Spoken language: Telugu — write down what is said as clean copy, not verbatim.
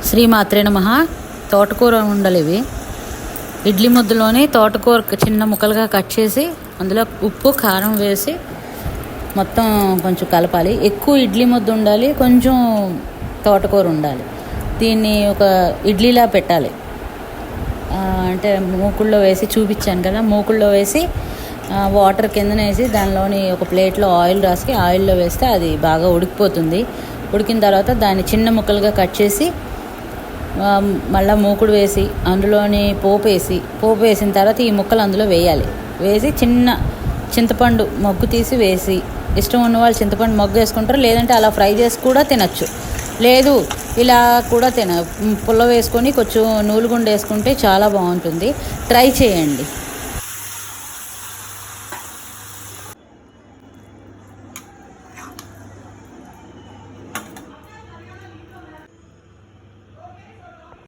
శ్రీమాత్రే నమః. తోటకూర ఉండలు ఇవి. ఇడ్లీ ముద్దలోని తోటకూర చిన్న ముక్కలుగా కట్ చేసి అందులో ఉప్పు కారం వేసి మొత్తం కొంచెం కలపాలి. ఎక్కువ ఇడ్లీ ముద్ద ఉండాలి, కొంచెం తోటకూర ఉండాలి. దీన్ని ఒక ఇడ్లీలా పెట్టాలి. అంటే మూకుళ్ళో వేసి చూపించాను కదా, మూకుళ్ళో వేసి వాటర్ కిందన వేసి దానిలోని ఒక ప్లేట్లో ఆయిల్ రాసి ఆయిల్లో వేస్తే అది బాగా ఉడికిపోతుంది. ఉడికిన తర్వాత దాన్ని చిన్న ముక్కలుగా కట్ చేసి మళ్ళీ మూకుడు వేసి అందులోని పోపు వేసిన తర్వాత ఈ ముక్కలు అందులో వేయాలి. వేసి చిన్న చింతపండు మొగ్గు తీసి వేసి, ఇష్టం ఉన్న వాళ్ళు చింతపండు మొగ్గు వేసుకుంటారు, లేదంటే అలా ఫ్రై చేసి కూడా తినచ్చు. లేదు ఇలా కూడా పుల్ల వేసుకొని కొంచెం నూలుగుండ వేసుకుంటే చాలా బాగుంటుంది. ట్రై చేయండి.